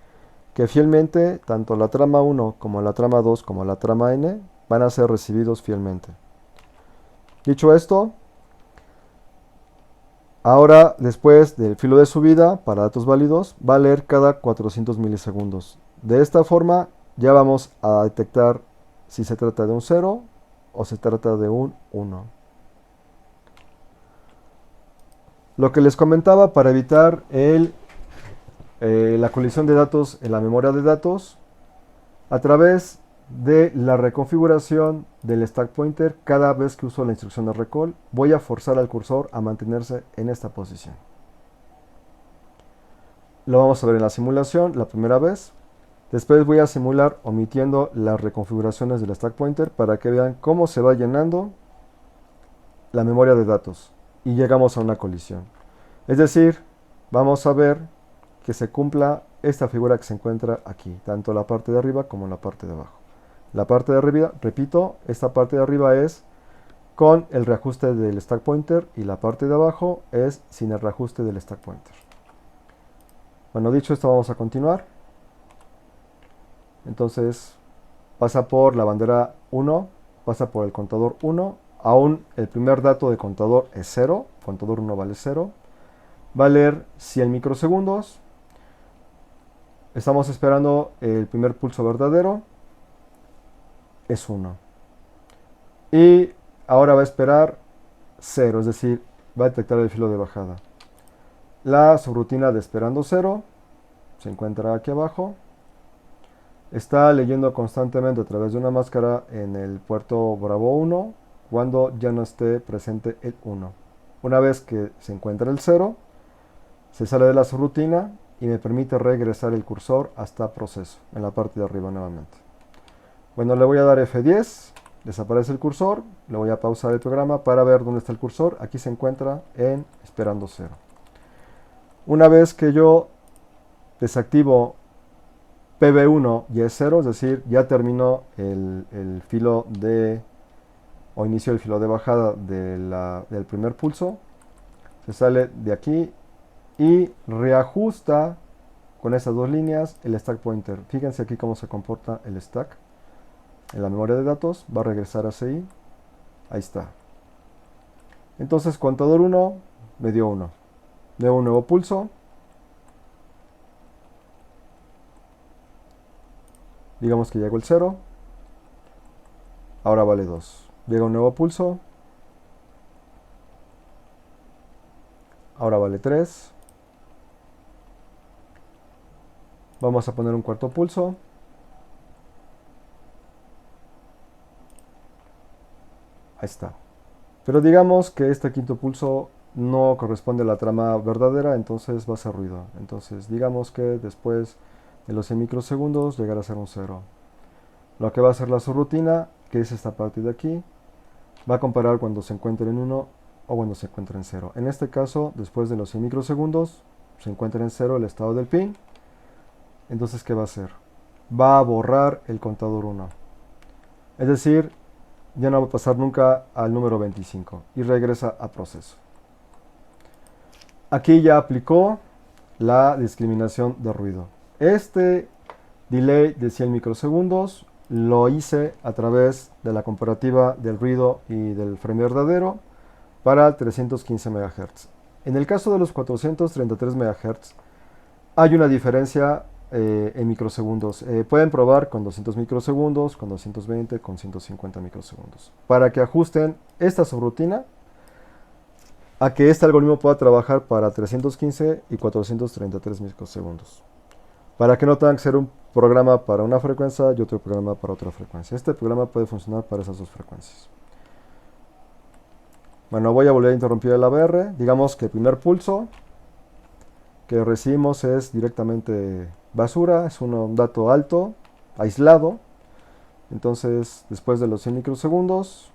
que fielmente tanto la trama 1 como la trama 2 como la trama n van a ser recibidos fielmente. Dicho esto, ahora después del filo de subida para datos válidos va a leer cada 400 milisegundos. De esta forma ya vamos a detectar si se trata de un 0 o se trata de un 1. Lo que les comentaba para evitar la colisión de datos en la memoria de datos, a través de la reconfiguración del stack pointer, cada vez que uso la instrucción de recall, voy a forzar al cursor a mantenerse en esta posición. Lo vamos a ver en la simulación la primera vez. Después voy a simular omitiendo las reconfiguraciones del stack pointer para que vean cómo se va llenando la memoria de datos y llegamos a una colisión. Es decir, vamos a ver que se cumpla esta figura que se encuentra aquí, tanto la parte de arriba como la parte de abajo. La parte de arriba, repito, esta parte de arriba es con el reajuste del stack pointer y la parte de abajo es sin el reajuste del stack pointer. Bueno, dicho esto, vamos a continuar. Entonces pasa por la bandera 1, pasa por el contador 1, aún el primer dato de contador es 0, contador 1 vale 0, va a leer 100 microsegundos, estamos esperando el primer pulso verdadero, es 1. Y Ahora va a esperar 0, es decir, va a detectar el filo de bajada. La subrutina de esperando 0 se encuentra aquí abajo. Está leyendo constantemente a través de una máscara en el puerto Bravo 1 cuando ya no esté presente el 1. Una vez que se encuentra el 0, se sale de la subrutina y me permite regresar el cursor hasta proceso, en la parte de arriba nuevamente. Bueno, le voy a dar F10, desaparece el cursor, le voy a pausar el programa para ver dónde está el cursor. Aquí se encuentra en esperando 0. Una vez que yo desactivo PB1 y es 0, es decir, ya terminó el filo de, o inició el filo de bajada del primer pulso, se sale de aquí y reajusta con estas dos líneas el stack pointer. Fíjense aquí cómo se comporta el stack en la memoria de datos, va a regresar hacia ahí, ahí está. Entonces contador 1 me dio 1, nuevo un nuevo pulso, digamos que llegó el 0, ahora vale 2. Llega un nuevo pulso, ahora vale 3. Vamos a poner un cuarto pulso. Ahí está. Pero digamos que este quinto pulso no corresponde a la trama verdadera, entonces va a hacer ruido. Entonces digamos que después de los 100 microsegundos llegará a ser un 0. Lo que va a hacer la subrutina, que es esta parte de aquí, va a comparar cuando se encuentre en 1 o cuando se encuentre en 0. En este caso, después de los 100 microsegundos, se encuentra en 0 el estado del pin. Entonces, ¿qué va a hacer? Va a borrar el contador 1. Es decir, ya no va a pasar nunca al número 25 y regresa a proceso. Aquí ya aplicó la discriminación de ruido. Este delay de 100 microsegundos lo hice a través de la comparativa del ruido y del frame verdadero para 315 MHz. En el caso de los 433 MHz hay una diferencia en microsegundos. Pueden probar con 200 microsegundos, con 220, con 150 microsegundos. Para que ajusten esta subrutina a que este algoritmo pueda trabajar para 315 y 433 microsegundos. Para que no tengan que ser un programa para una frecuencia y otro programa para otra frecuencia. Este programa puede funcionar para esas dos frecuencias. Bueno, voy a volver a interrumpir el ABR. Digamos que el primer pulso que recibimos es directamente basura, es un dato alto, aislado. Entonces, después de los 100 microsegundos,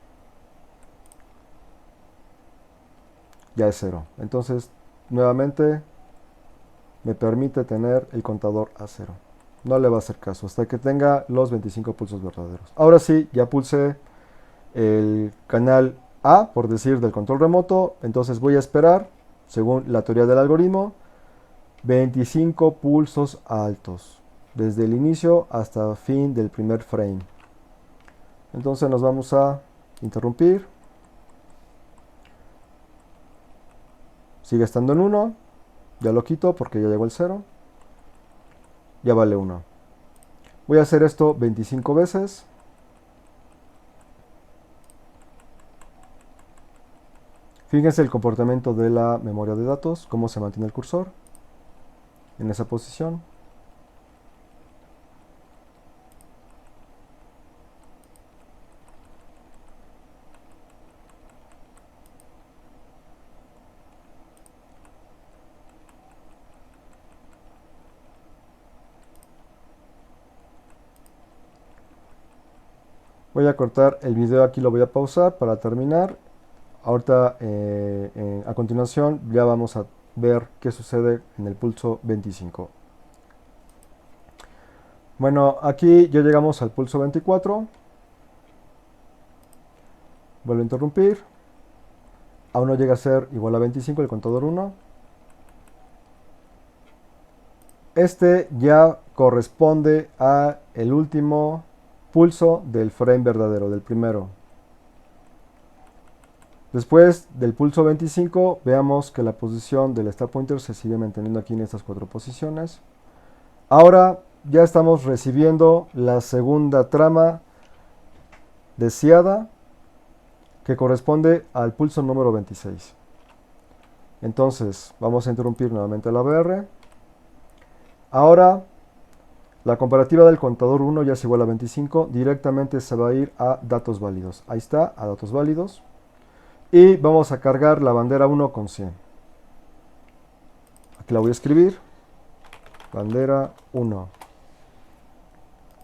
ya es 0. Entonces, nuevamente, me permite tener el contador a 0. No le va a hacer caso hasta que tenga los 25 pulsos verdaderos. Ahora sí, ya pulsé el canal A, por decir, del control remoto. Entonces voy a esperar, según la teoría del algoritmo, 25 pulsos altos, desde el inicio hasta el fin del primer frame. Entonces nos vamos a interrumpir. Sigue estando en 1. Ya lo quito porque ya llegó el 0. Ya vale 1. Voy a hacer esto 25 veces. Fíjense el comportamiento de la memoria de datos, cómo se mantiene el cursor en esa posición. Voy a cortar el video aquí, lo voy a pausar para terminar. Ahorita a continuación ya vamos a ver qué sucede en el pulso 25. Bueno, aquí ya llegamos al pulso 24. Vuelvo a interrumpir. Aún no llega a ser igual a 25 el contador 1. Este ya corresponde a el último pulso del frame verdadero, del primero. Después del pulso 25, veamos que la posición del start pointer se sigue manteniendo aquí en estas 4 posiciones. Ahora ya estamos recibiendo la segunda trama deseada, que corresponde al pulso número 26. Entonces, vamos a interrumpir nuevamente la ABR. Ahora, la comparativa del contador 1 ya es igual a 25, directamente se va a ir a datos válidos. Ahí está, a datos válidos. Y vamos a cargar la bandera 1 con 100. Aquí la voy a escribir. Bandera 1.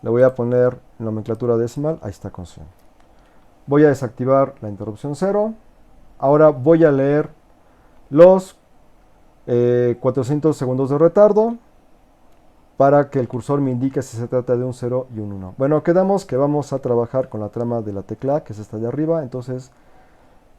Le voy a poner nomenclatura decimal, ahí está con 100. Voy a desactivar la interrupción 0. Ahora voy a leer los 400 segundos de retardo para que el cursor me indique si se trata de un 0 y un 1. Bueno, quedamos que vamos a trabajar con la trama de la tecla A, que es esta de arriba. Entonces,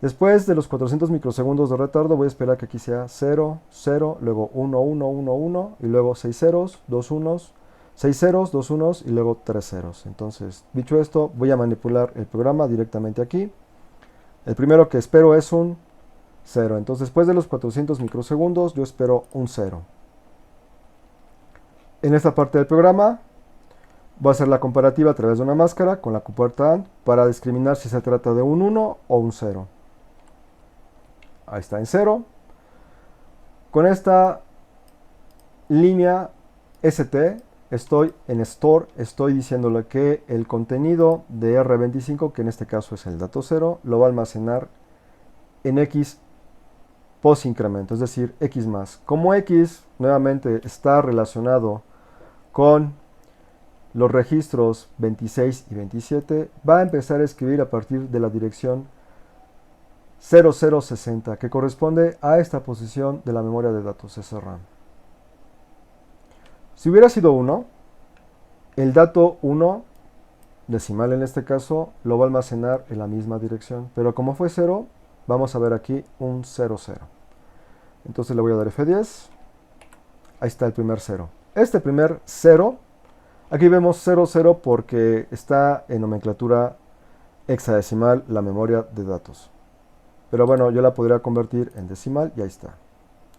después de los 400 microsegundos de retardo, voy a esperar que aquí sea 0, 0, luego 1, 1, 1, 1, y luego 6 ceros, 2 unos, 6 ceros, 2 unos y luego 3 ceros. Entonces, dicho esto, voy a manipular el programa directamente aquí. El primero que espero es un 0. Entonces, después de los 400 microsegundos, yo espero un 0. En esta parte del programa voy a hacer la comparativa a través de una máscara con la compuerta AND para discriminar si se trata de un 1 o un 0. Ahí está en 0. Con esta línea ST estoy en Store, estoy diciéndole que el contenido de R25, que en este caso es el dato 0, lo va a almacenar en X post incremento, es decir, X más. Como X nuevamente está relacionado con los registros 26 y 27, va a empezar a escribir a partir de la dirección 0060, que corresponde a esta posición de la memoria de datos SRAM. Si hubiera sido 1, el dato 1, decimal en este caso, lo va a almacenar en la misma dirección. Pero como fue 0, vamos a ver aquí un 00. Entonces le voy a dar F10. Ahí está el primer 0. Este primer 0, aquí vemos 00 porque está en nomenclatura hexadecimal la memoria de datos. Pero bueno, yo la podría convertir en decimal y ahí está.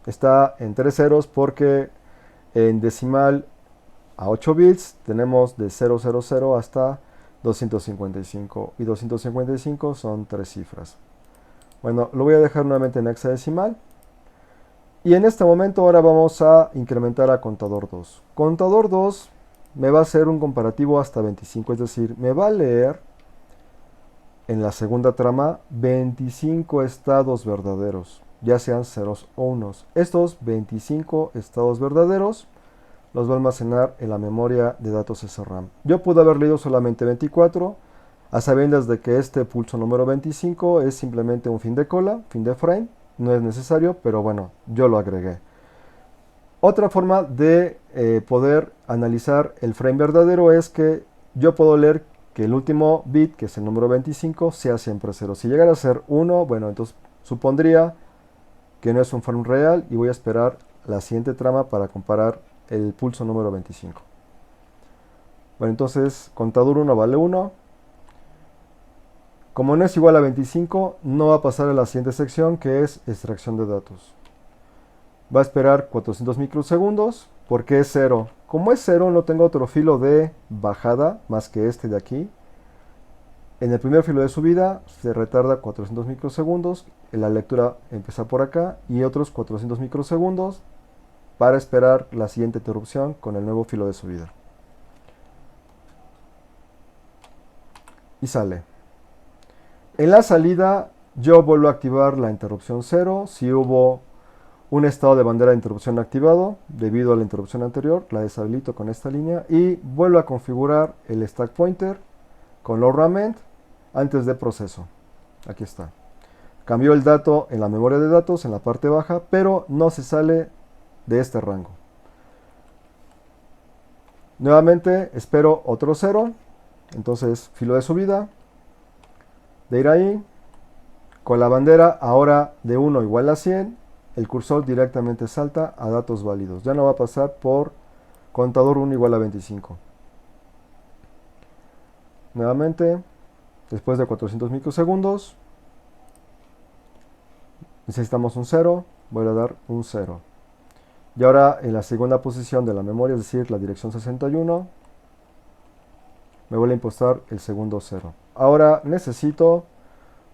Está en 3 ceros porque en decimal a 8 bits tenemos de 000 hasta 255 y 255 son 3 cifras. Bueno, lo voy a dejar nuevamente en hexadecimal. Y en este momento ahora vamos a incrementar a contador 2. Contador 2 me va a hacer un comparativo hasta 25, es decir, me va a leer en la segunda trama 25 estados verdaderos, ya sean ceros o unos. Estos 25 estados verdaderos los va a almacenar en la memoria de datos SRAM. Yo pude haber leído solamente 24, a sabiendas de que este pulso número 25 es simplemente un fin de cola, fin de frame, no es necesario, pero bueno, yo lo agregué. Otra forma de poder analizar el frame verdadero es que yo puedo leer que el último bit, que es el número 25, sea siempre 0. Si llegara a ser 1, bueno, entonces supondría que no es un frame real y voy a esperar la siguiente trama para comparar el pulso número 25. Bueno, entonces contador 1 vale 1. Como no es igual a 25, no va a pasar a la siguiente sección, que es extracción de datos. Va a esperar 400 microsegundos porque es 0. Como es 0, no tengo otro filo de bajada más que este de aquí. En el primer filo de subida se retarda 400 microsegundos, la lectura empieza por acá y otros 400 microsegundos para esperar la siguiente interrupción con el nuevo filo de subida. Y sale. En la salida yo vuelvo a activar la interrupción 0 si hubo un estado de bandera de interrupción activado debido a la interrupción anterior, la deshabilito con esta línea y vuelvo a configurar el stack pointer con low rament antes de proceso. Aquí está. Cambió el dato en la memoria de datos en la parte baja, pero no se sale de este rango. Nuevamente espero otro 0, entonces filo de subida, de ir ahí, con la bandera ahora de 1 igual a 100, el cursor directamente salta a datos válidos. Ya no va a pasar por contador 1 igual a 25. Nuevamente, después de 400 microsegundos, necesitamos un 0, voy a dar un 0. Y ahora en la segunda posición de la memoria, es decir, la dirección 61, me vuelve a impostar el segundo 0. Ahora necesito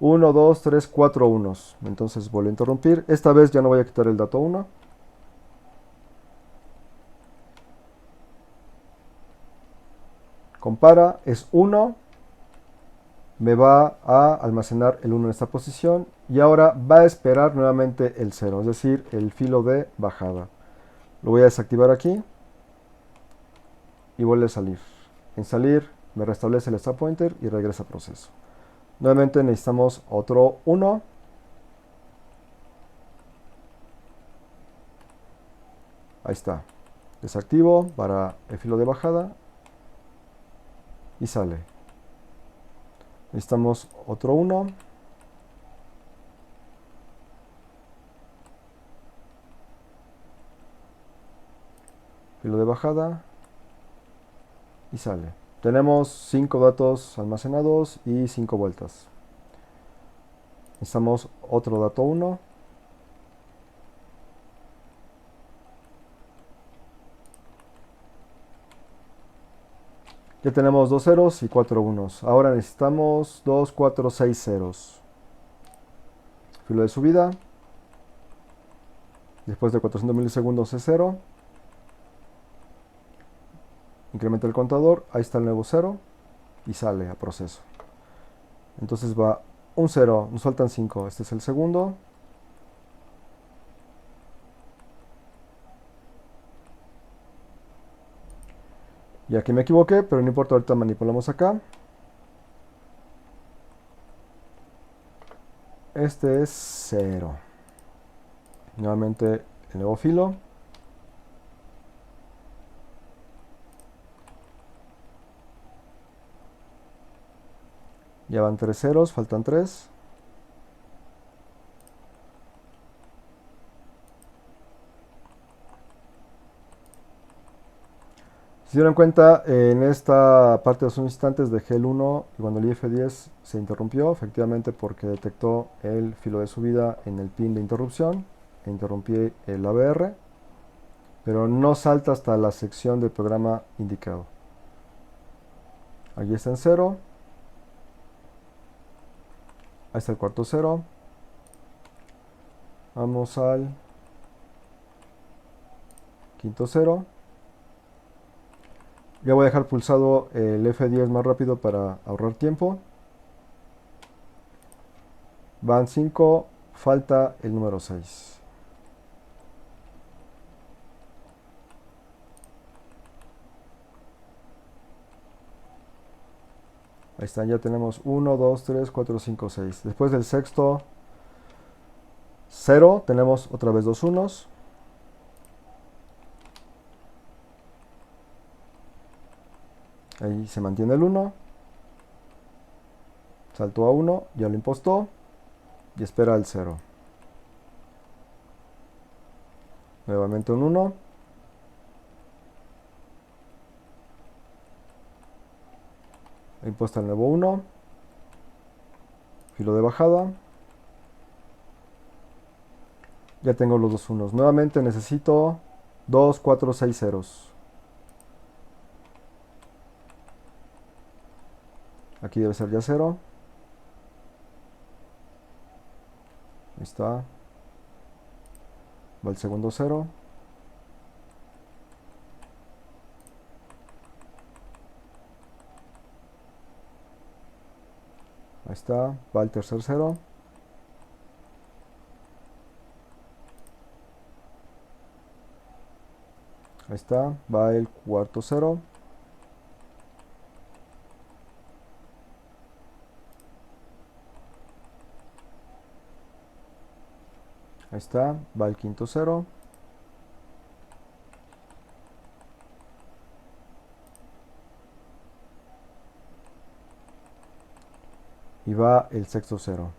1, 2, 3, 4 unos. Entonces vuelvo a interrumpir. Esta vez ya no voy a quitar el dato 1. Compara, es 1. Me va a almacenar el 1 en esta posición. Y ahora va a esperar nuevamente el 0, es decir, el filo de bajada. Lo voy a desactivar aquí. Y vuelve a salir. En salir me restablece el stop pointer y regresa a proceso. Nuevamente necesitamos otro 1. Ahí está. Desactivo para el filo de bajada y sale. Necesitamos otro 1. Filo de bajada y sale. Tenemos 5 datos almacenados y 5 vueltas. Necesitamos otro dato 1. Ya tenemos 2 ceros y 4 unos. Ahora necesitamos 2, 4, 6 ceros. Filo de subida. Después de 400 milisegundos es 0. Incrementa el contador. Ahí está el nuevo 0. Y sale a proceso. Entonces va un 0. Nos faltan 5. Este es el segundo. Y aquí me equivoqué, pero no importa, ahorita manipulamos acá. Este es 0. Nuevamente el nuevo filo. Ya van 3 ceros, faltan 3. Si se dieron cuenta, en esta parte de los instantes dejé el 1 y cuando el IF10 se interrumpió, efectivamente porque detectó el filo de subida en el pin de interrupción e interrumpí el ABR, pero no salta hasta la sección del programa indicado. Aquí está en 0. Ahí está el cuarto 0. Vamos al quinto 0. Ya voy a dejar pulsado el F10 más rápido para ahorrar tiempo. Van 5, falta el número 6. Ahí están, ya tenemos 1, 2, 3, 4, 5, 6. Después del sexto 0, tenemos otra vez dos unos. Ahí se mantiene el 1. Saltó a 1, ya lo impostó y espera el 0. Nuevamente un 1. Imposta el nuevo 1. Filo de bajada. Ya tengo los dos unos. Nuevamente necesito 2, 4, 6 ceros. Aquí debe ser ya 0. Ahí está. Va el segundo 0. Ahí está. Va el tercer 0. Ahí está. Va el cuarto 0. Ahí está. Va el quinto 0. Y va el sexto 0.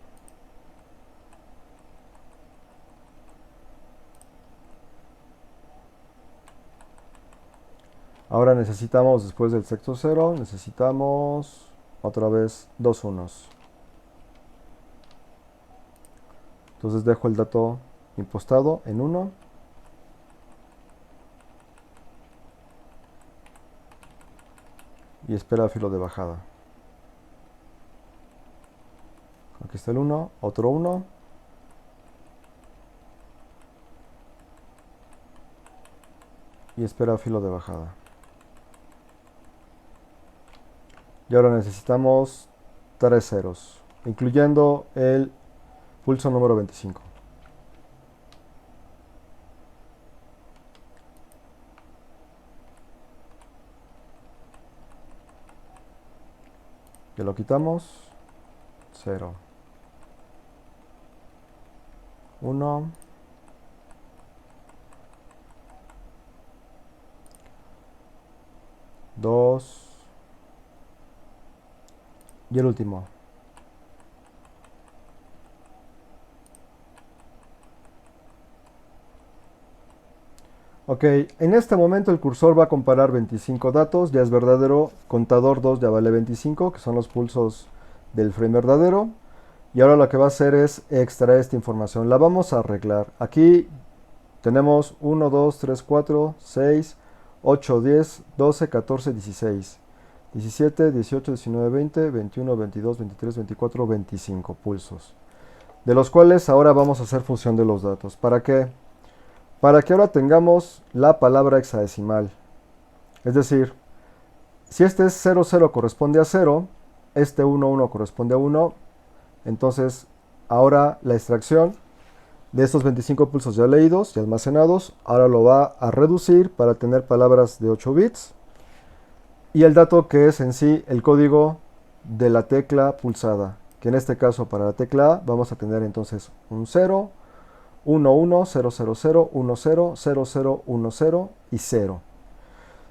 Ahora necesitamos, después del sexto 0, necesitamos otra vez dos unos. Entonces dejo el dato impostado en 1. Y espera filo de bajada. Ok, Aquí está el 1, otro 1. Y espera filo de bajada. Y ahora necesitamos 3 ceros, incluyendo el pulso número 25. Ya lo quitamos. 0, 1, 2 y el último. Ok, en este momento el cursor va a comparar 25 datos, ya es verdadero, contador 2 ya vale 25, que son los pulsos del frame verdadero. Y ahora lo que va a hacer es extraer esta información. La vamos a arreglar. Aquí tenemos 1, 2, 3, 4, 6, 8, 10, 12, 14, 16, 17, 18, 19, 20, 21, 22, 23, 24, 25 pulsos. De los cuales ahora vamos a hacer función de los datos. ¿Para qué? Para que ahora tengamos la palabra hexadecimal. Es decir, si este es 0, 0 corresponde a 0, este 1, 1 corresponde a 1, entonces ahora la extracción de estos 25 pulsos ya leídos y almacenados, ahora lo va a reducir para tener palabras de 8 bits y el dato que es en sí el código de la tecla pulsada, que en este caso para la tecla A vamos a tener entonces un 0, 1, 1, 0, 0, 0, 1, 0, 0, 0, 1, 0 y 0.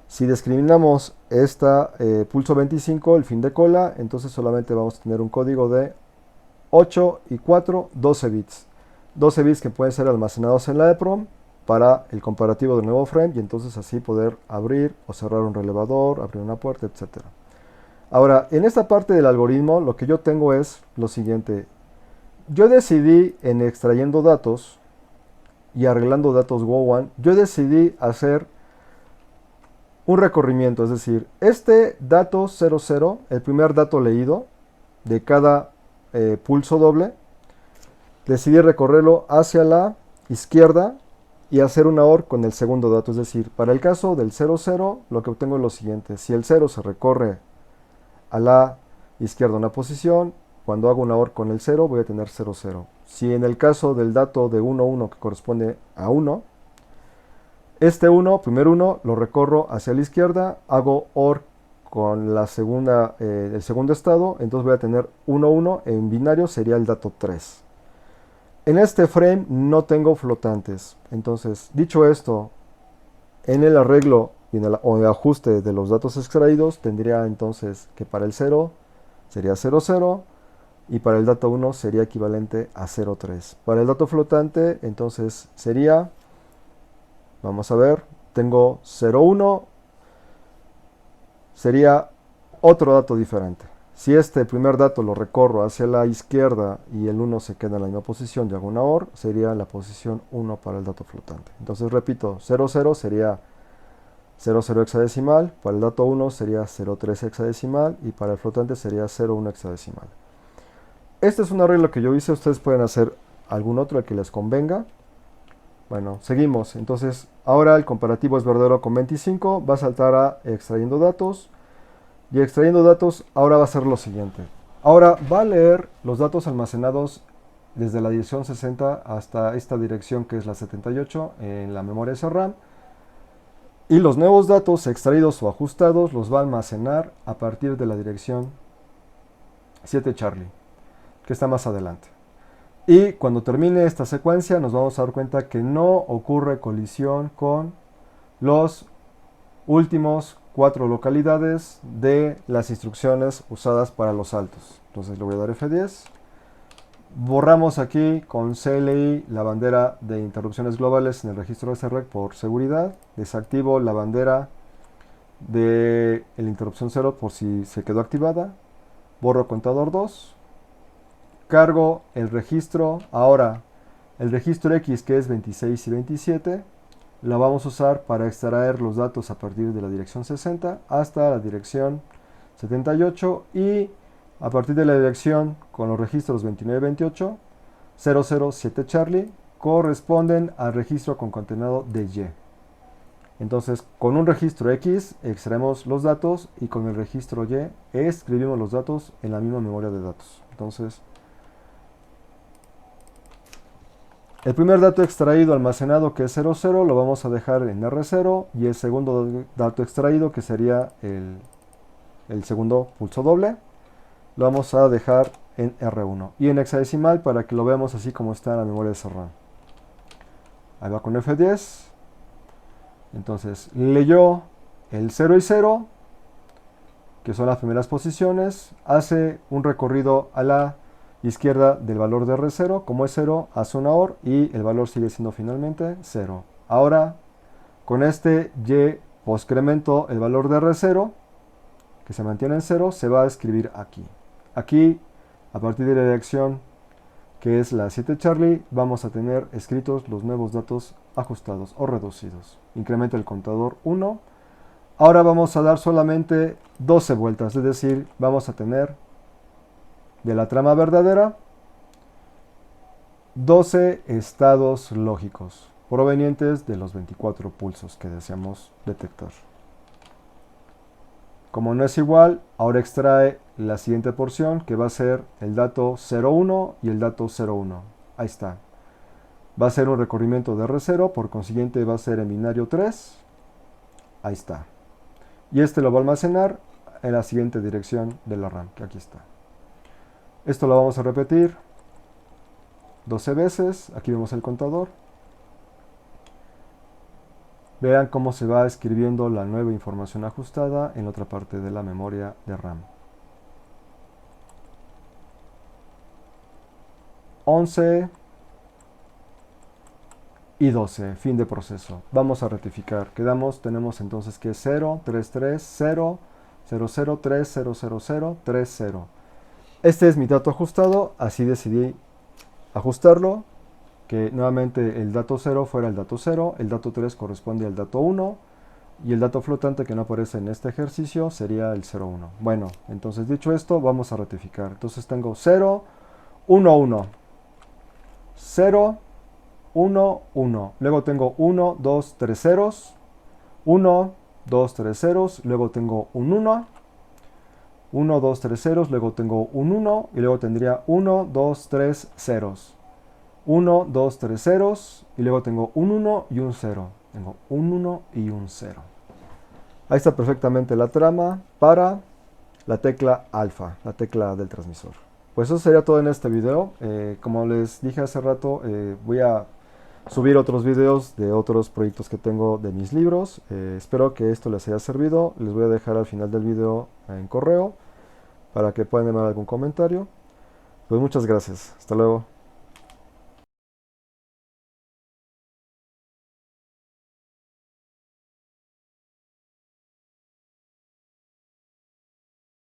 Si discriminamos esta pulso 25, el fin de cola, entonces solamente vamos a tener un código de 8 y 4, 12 bits. 12 bits que pueden ser almacenados en la EPROM para el comparativo del nuevo frame y entonces así poder abrir o cerrar un relevador, abrir una puerta, etc. Ahora, en esta parte del algoritmo lo que yo tengo es lo siguiente. Yo decidí en extrayendo datos y arreglando datos WO1, yo decidí hacer un recorrimiento, es decir, este dato 00, el primer dato leído de cada pulso doble, decidí recorrerlo hacia la izquierda y hacer una OR con el segundo dato. Es decir, para el caso del 00, lo que obtengo es lo siguiente. Si el 0 se recorre a la izquierda una posición, cuando hago una OR con el 0 voy a tener 0, 0. Si en el caso del dato de 1, 1 que corresponde a 1, este 1, primer 1, lo recorro hacia la izquierda, hago OR con la segunda, el segundo estado, entonces voy a tener 1, 1, en binario sería el dato 3. En este frame no tengo flotantes, entonces dicho esto, en el arreglo y en el ajuste de los datos extraídos tendría entonces que para el 0 sería 0, 0 y para el dato 1 sería equivalente a 0, 3. Para el dato flotante entonces sería, vamos a ver, tengo 0, 1, sería otro dato diferente. Si este primer dato lo recorro hacia la izquierda y el 1 se queda en la misma posición y hago una OR, sería la posición 1 para el dato flotante. Entonces repito, 0, 0 sería 0, 0 hexadecimal, para el dato 1 sería 0, 3 hexadecimal y para el flotante sería 0, 1 hexadecimal. Este es un arreglo que yo hice, ustedes pueden hacer algún otro al que les convenga. Bueno, seguimos. Entonces, ahora el comparativo es verdadero con 25, va a saltar a extrayendo datos. Y extrayendo datos, ahora va a ser lo siguiente. Ahora va a leer los datos almacenados desde la dirección 60 hasta esta dirección que es la 78 en la memoria SRAM. Y los nuevos datos extraídos o ajustados los va a almacenar a partir de la dirección 7 Charlie, que está más adelante. Y cuando termine esta secuencia nos vamos a dar cuenta que no ocurre colisión con los últimos 4 localidades de las instrucciones usadas para los saltos. Entonces le voy a dar F10. Borramos aquí con CLI la bandera de interrupciones globales en el registro SREC por seguridad. Desactivo la bandera de la interrupción 0 por si se quedó activada. Borro contador 2. Cargo el registro. Ahora, el registro X, que es 26 y 27, la vamos a usar para extraer los datos a partir de la dirección 60 hasta la dirección 78 y A partir de la dirección con los registros 29 y 28, 007 Charlie corresponden al registro concatenado de Y. Entonces, con un registro X extraemos los datos y con el registro Y escribimos los datos en la misma memoria de datos. Entonces, el primer dato extraído almacenado, que es 00, lo vamos a dejar en R0, y el segundo dato extraído, que sería el segundo pulso doble, lo vamos a dejar en R1 y en hexadecimal para que lo veamos así como está en la memoria de RAM. Ahí va con F10. Entonces leyó el 0 y 0, que son las primeras posiciones, hace un recorrido a la izquierda del valor de R0, como es 0, hace una OR y el valor sigue siendo finalmente 0. Ahora, con este Y poscremento, el valor de R0, que se mantiene en 0, se va a escribir aquí. Aquí, a partir de la dirección que es la 7 Charlie, vamos a tener escritos los nuevos datos ajustados o reducidos. Incrementa el contador 1. Ahora vamos a dar solamente 12 vueltas, es decir, vamos a tener de la trama verdadera 12 estados lógicos provenientes de los 24 pulsos que deseamos detectar. Como no es igual, ahora extrae la siguiente porción, que va a ser el dato 01 y el dato 01. Ahí está. Va a ser un recorrimiento de R0, por consiguiente va a ser en binario 3. Ahí está. Y este lo va a almacenar en la siguiente dirección de la RAM, que aquí está. Esto lo vamos a repetir 12 veces. Aquí vemos el contador. Vean cómo se va escribiendo la nueva información ajustada en otra parte de la memoria de RAM. 11 y 12, fin de proceso. Vamos a rectificar. Tenemos entonces que 0, 3, 3, 0, 0, 0, 3, 0, 0, 0, 3, 0. Este es mi dato ajustado, así decidí ajustarlo, que nuevamente el dato 0 fuera el dato 0, el dato 3 corresponde al dato 1, y el dato flotante que no aparece en este ejercicio sería el 0,1. Bueno, entonces dicho esto, vamos a rectificar. Entonces tengo 0, 1, 1, 0, 1, 1. Luego tengo 1, 2, 3 ceros, 1, 2, 3 ceros, luego tengo un 1, 1, 2, 3 ceros, luego tengo un 1 y luego tendría 1, 2, 3 ceros. 1, 2, 3 ceros y luego tengo un 1 y un 0. Tengo un 1 y un 0. Ahí está perfectamente la trama para la tecla alfa, la tecla del transmisor. Pues eso sería todo en este video. Como les dije hace rato, voy a subir otros videos de otros proyectos que tengo de mis libros. Espero que esto les haya servido. Les voy a dejar al final del video en correo para que puedan enviar algún comentario. Pues muchas gracias. Hasta luego.